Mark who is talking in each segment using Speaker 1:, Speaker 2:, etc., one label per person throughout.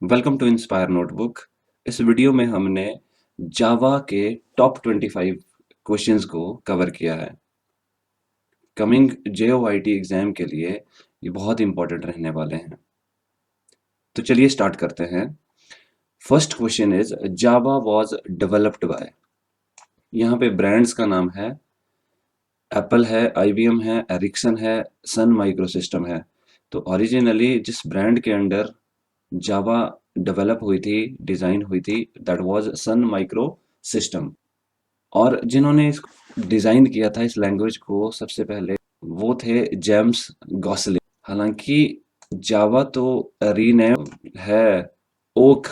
Speaker 1: Welcome to Inspire Notebook. इस video में हमने जावा के टॉप 25 क्वेश्चंस को कवर किया है। कमिंग JOIT एग्जाम के लिए ये बहुत इंपॉर्टेंट रहने वाले हैं। तो चलिए स्टार्ट करते हैं। First question is Java was developed by. यहाँ पे ब्रांड्स का नाम है, एप्पल है, IBM है, एरिक्सन है, सन माइक्रोसिस्टम है। तो ओरिजिनली जिस ब्रांड के अंडर जावा डेवलप हुई थी, डिजाइन हुई थी, that was Sun Micro System. और जिन्होंने इसको डिजाइन किया था इस लैंग्वेज को सबसे पहले, वो थे जेम्स गॉसलिंग। हालांकि जावा तो रीनेम है, ओक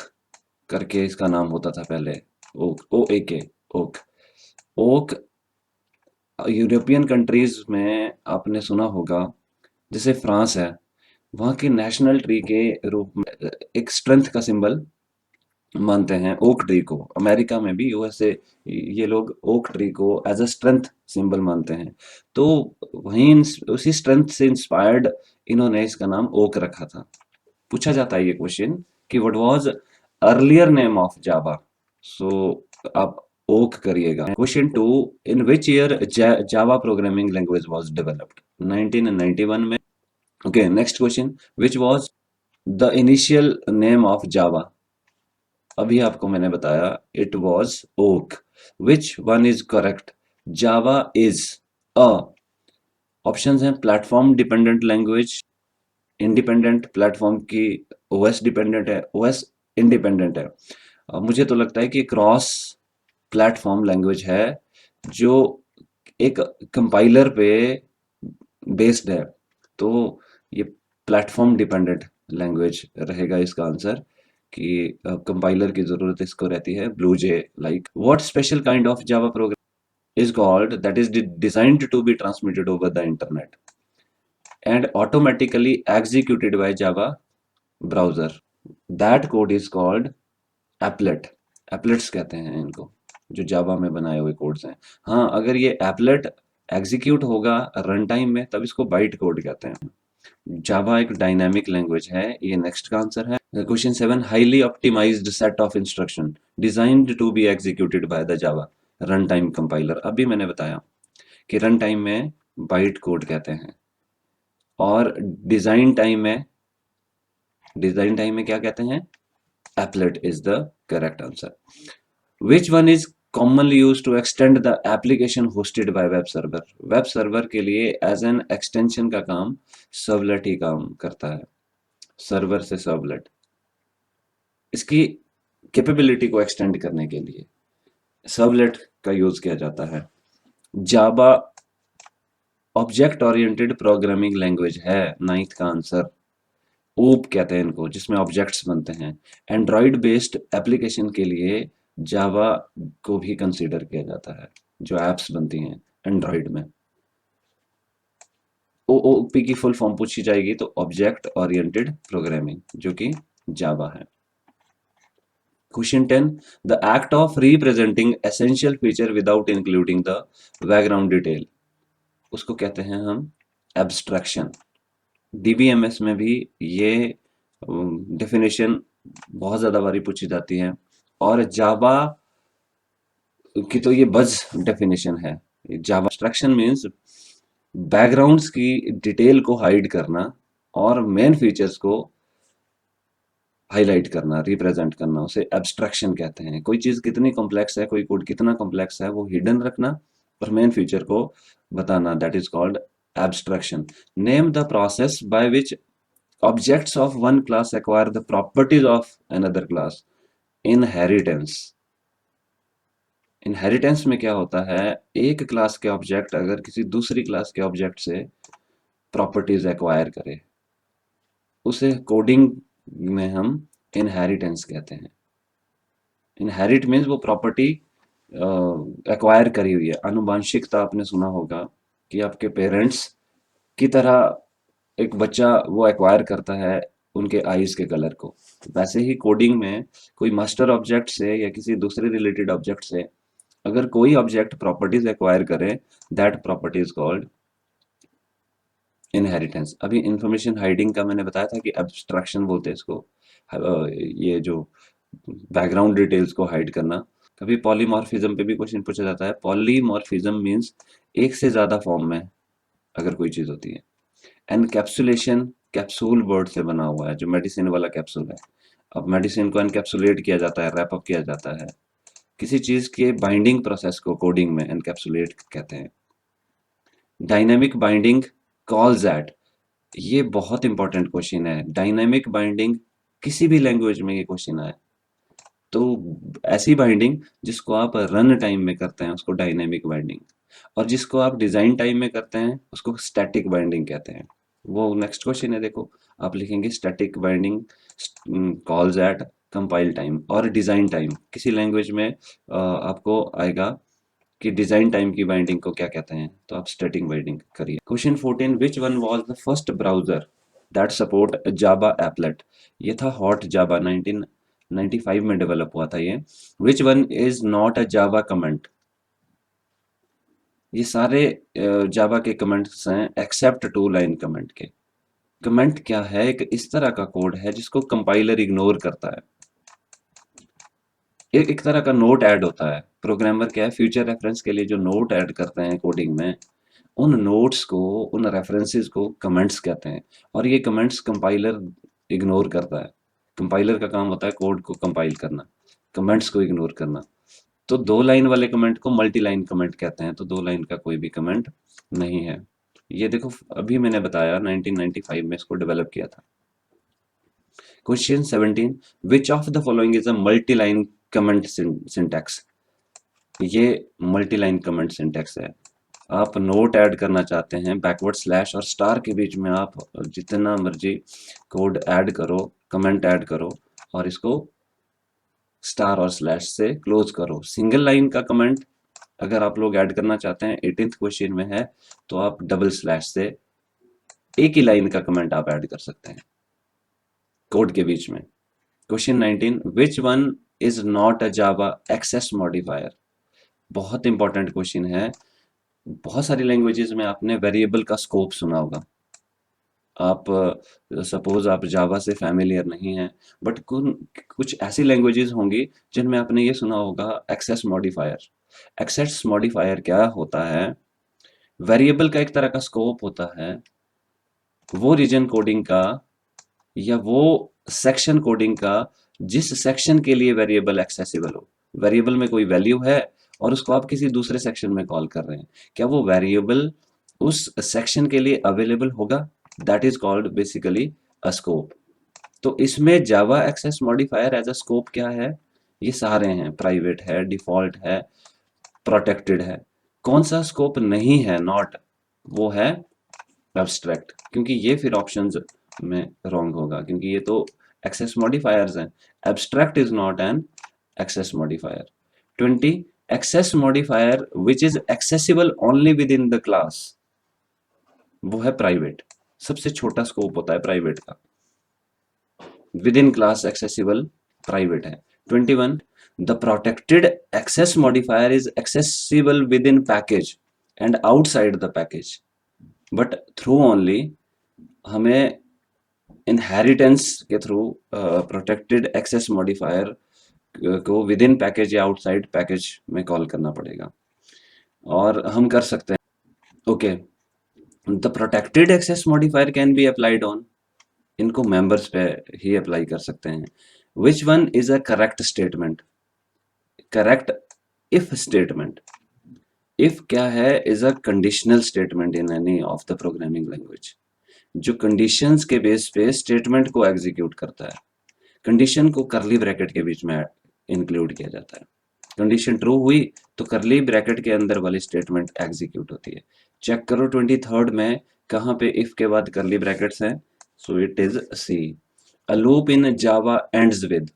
Speaker 1: करके इसका नाम होता था पहले, oak, OAK, oak. Oak European countries में आपने सुना होगा, जैसे फ्रांस है, वहाँ की नेशनल ट्री के रूप में एक स्ट्रेंथ का सिंबल मानते हैं ओक ट्री को। अमेरिका में भी, USA, ये लोग ओक ट्री को एज अ स्ट्रेंथ सिंबल मानते हैं। तो वहीं उसी स्ट्रेंथ से इंस्पायर्ड इन्होंने इसका नाम ओक रखा था। पूछा जाता है ये क्वेश्चन कि what was earlier name of Java. So आप ओक करिएगा। Question 2, in which year Java programming language was developed? 1991 में। Okay, next question, which was the initial name of Java? अभी आपको मैंने बताया it was Oak. Which one is correct? Java is a, options हैं platform dependent language, independent platform की, OS dependent है, OS independent है। मुझे तो लगता है कि क्रॉस प्लेटफॉर्म लैंग्वेज है जो एक कंपाइलर पे बेस्ड है। तो ये प्लेटफॉर्म डिपेंडेंट लैंग्वेज रहेगा इसका आंसर, कि कंपाइलर की जरूरत इसको रहती है, Blue J like. What special kind of Java program is called that is designed to be transmitted over the internet and automatically executed by Java browser? That code is called applet. Applets कहते हैं इनको, जो जावा में बनाए हुए codes हैं। हाँ, अगर ये एप्लेट एग्जीक्यूट होगा रन टाइम में, तब इसको बाइट कोड कहते हैं। जावा एक डायनामिक लैंग्वेज है, ये नेक्स्ट का आंसर है। Question 7, highly optimised set of instruction designed to be executed by the Java run time compiler. अभी मैंने बताया कि रन टाइम में बाइट कोड कहते हैं, और डिजाइन टाइम में क्या कहते हैं? Applet is the correct answer. Which one is commonly used to extend the application hosted by web server? Web server के लिए एज एन एक्सटेंशन का काम सर्वलेट ही काम करता है, सर्वर से सर्वलेट। इसकी कैपेबिलिटी को एक्सटेंड करने के लिए सर्वलेट का यूज किया जाता है। जावा ऑब्जेक्ट ओरिएंटेड प्रोग्रामिंग लैंग्वेज है, नाइन्थ का आंसर। ओप कहते हैं इनको, जिसमें ऑब्जेक्ट्स बनते हैं। एंड्रॉइड बेस्ड एप्लीकेशन के लिए जावा को भी कंसीडर किया जाता है, जो एप्स बनती हैं एंड्रॉइड में। OOP की फुल फॉर्म पूछी जाएगी तो ऑब्जेक्ट ओरिएंटेड प्रोग्रामिंग, जो कि जावा है। Question 10, the act of representing essential feature without including the background detail, उसको कहते हैं हम एब्स्ट्रैक्शन। DBMS में भी ये डेफिनेशन बहुत ज्यादा बारी पूछी जाती है, और जावा की तो ये बज डेफिनेशन है। जावा एब्स्ट्रैक्शन मींस बैकग्राउंड्स की डिटेल को हाइड करना और मेन फीचर्स को हाईलाइट करना, रिप्रेजेंट करना, उसे एब्स्ट्रैक्शन कहते हैं। कोई चीज कितनी कॉम्प्लेक्स है, कोई कोड कितना कॉम्प्लेक्स है, वो हिडन रखना और मेन फीचर को बताना, that is called abstraction. Name the process by which objects of one class acquire the properties of another class. Inheritance. Inheritance में क्या होता है, एक क्लास के ऑब्जेक्ट अगर किसी दूसरी क्लास के ऑब्जेक्ट से प्रॉपर्टीज एक्वायर करे, उसे कोडिंग में हम इनहेरिटेंस कहते हैं। इनहेरिट मीन्स वो प्रॉपर्टी एक्वायर करी हुई है। आनुवंशिकता आपने सुना होगा कि आपके पेरेंट्स की तरह एक बच्चा वो एक्वायर करता है उनके आईज के कलर को। वैसे ही कोडिंग में कोई मास्टर ऑब्जेक्ट से या किसी दूसरे रिलेटेड ऑब्जेक्ट से अगर कोई ऑब्जेक्ट प्रॉपर्टीज एक्वायर करे, that property is called inheritance. अभी इंफॉर्मेशन हाइडिंग का मैंने बताया था कि एब्स्ट्रैक्शन बोलते हैं इसको। ये जो बैकग्राउंड डिटेल्स को हाइड करना। कभी पॉलीमॉर्फिज्म पे भी क्वेश्चन पूछा जाता है। पॉलीमॉर्फिज्म मींस एक से ज्यादा फॉर्म में अगर कोई चीज होती है। एनकैप्सुलेशन, कैप्सूल वर्ड से बना हुआ है, जो मेडिसिन वाला कैप्सूल है। अब मेडिसिन को एनकैप्सुलेट किया जाता है, रैप अप किया जाता है। किसी चीज के बाइंडिंग प्रोसेस को कोडिंग में एनकैप्सुलेट कहते हैं। डायनेमिक बाइंडिंग कॉल्स एट, ये बहुत इंपॉर्टेंट क्वेश्चन है। डायनेमिक बाइंडिंग किसी भी लैंग्वेज में ये क्वेश्चन आए तो ऐसी बाइंडिंग जिसको आप रन टाइम में करते हैं उसको डायनेमिक बाइंडिंग, और जिसको आप डिजाइन टाइम में करते हैं उसको स्टैटिक बाइंडिंग कहते हैं। वो नेक्स्ट क्वेश्चन है, देखो आप लिखेंगे static binding calls eight compile time और डिजाइन टाइम। किसी लैंग्वेज में आपको आएगा कि डिजाइन टाइम की बाइंडिंग को क्या कहते हैं, तो आप स्टैटिक बाइंडिंग करिए। Question 14, which one was the first browser that support Java applet. ये था हॉट जावा, 1995 में डेवलप हुआ था ये। विच one is not a Java comment. ये सारे जावा के कमेंट्स हैं एक्सेप्ट टू लाइन कमेंट के। कमेंट क्या है? एक इस तरह का कोड है जिसको कंपाइलर इग्नोर करता है। एक तरह का नोट ऐड होता है। प्रोग्रामर क्या है, फ्यूचर रेफरेंस के लिए जो नोट ऐड करते हैं कोडिंग में, उन नोट्स को, उन रेफरेंसेस को कमेंट्स कहते हैं। और ये कमेंट्स कंपाइलर इग्नोर करता है। कंपाइलर का काम होता है कोड को कंपाइल करना, कमेंट्स को इग्नोर करना। तो दो लाइन वाले कमेंट को मल्टी लाइन कमेंट कहते हैं, तो दो लाइन का कोई भी कमेंट नहीं है। ये देखो अभी मैंने बताया 1995 में इसको डेवलप किया था। Question 17, which of the following is a multi line comment syntax. ये मल्टी लाइन कमेंट सिंटैक्स है। आप नोट ऐड करना चाहते हैं, बैकवर्ड स्लैश और स्टार के बीच में आप जितना मर्जी कोड ऐड करो, कमेंट ऐड करो और इसको स्टार और स्लैश से क्लोज करो। सिंगल लाइन का कमेंट अगर आप लोग ऐड करना चाहते हैं, 18th क्वेश्चन में है, तो आप डबल स्लैश से एक ही लाइन का कमेंट आप ऐड कर सकते हैं कोड के बीच में। Question 19, which one is not a Java access modifier. बहुत इंपॉर्टेंट क्वेश्चन है। बहुत सारी लैंग्वेजेस में आपने वेरिएबल का स्कोप सुना होगा। आप सपोज आप जावा से फैमिलियर नहीं हैं, बट कुछ ऐसी लैंग्वेजेस होंगी जिनमें आपने ये सुना होगा एक्सेस मॉडिफायर। एक्सेस मॉडिफायर क्या होता है? वेरिएबल का एक तरह का स्कोप होता है, वो रीजन कोडिंग का या वो सेक्शन कोडिंग का जिस सेक्शन के लिए वेरिएबल एक्सेसिबल हो। वेरिएबल में कोई वैल्यू है और उसको आप किसी दूसरे सेक्शन में कॉल कर रहे हैं, क्या वो वेरिएबल उस सेक्शन के लिए अवेलेबल होगा? That is called basically a scope. तो इसमें Java access modifier as a scope क्या है? ये सारे हैं, प्राइवेट है, डिफॉल्ट है, प्रोटेक्टेड है। कौन सा स्कोप नहीं है, नॉट, वो है एब्स्ट्रैक्ट, क्योंकि ये फिर ऑप्शंस में रॉन्ग होगा क्योंकि ये तो एक्सेस मॉडिफायर्स हैं। Abstract is not an access modifier. 20, access modifier which is accessible only within the class, वो है प्राइवेट। सबसे छोटा स्कोप होता है प्राइवेट का। Within class accessible private है। 21, the protected access modifier is accessible within package and outside the package, but through only. हमें inheritance के थ्रू प्रोटेक्टेड एक्सेस मॉडिफायर को विद इन पैकेज या outside package में call करना पड़ेगा, और हम कर सकते हैं। Okay, the protected access modifier can be applied on, इनको मेंबर्स पे ही अप्लाई कर सकते हैं। Which one is a correct statement? Correct if statement. If क्या है? Is a conditional statement in any of the programming language, जो conditions के बेस पे स्टेटमेंट को एग्जीक्यूट करता है। कंडीशन को करली ब्रैकेट के बीच में इंक्लूड किया जाता है। कंडीशन ट्रू हुई तो करली ब्रैकेट के अंदर वाली स्टेटमेंट एग्जीक्यूट होती है। चेक करो 23rd में कहाँ पे इफ के बाद करली ब्रैकेट्स हैं, so it is C. A loop in Java ends with,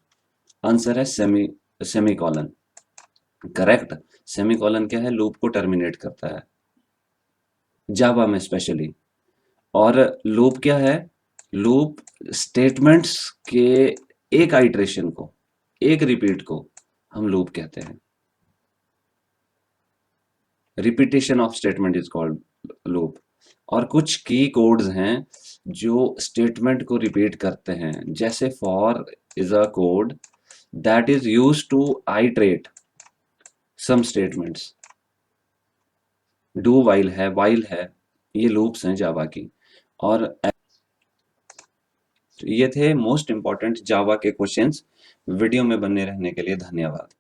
Speaker 1: answer है सेमीकोलन। करेक्ट। सेमीकोलन क्या है? लूप को टर्मिनेट करता है जावा में स्पेशली। और लूप क्या है? लूप स्टेटमेंट्स के एक आइट्रेशन को, एक रिपीट को हम लूप कहते हैं। Repetition of statement is called loop. और कुछ की कोड्स हैं जो स्टेटमेंट को रिपीट करते हैं, जैसे for is a code that is used to iterate some statements. Do while है, ये लूप्स हैं जावा की। और ये थे मोस्ट इंपॉर्टेंट जावा के क्वेश्चंस। वीडियो में बने रहने के लिए धन्यवाद।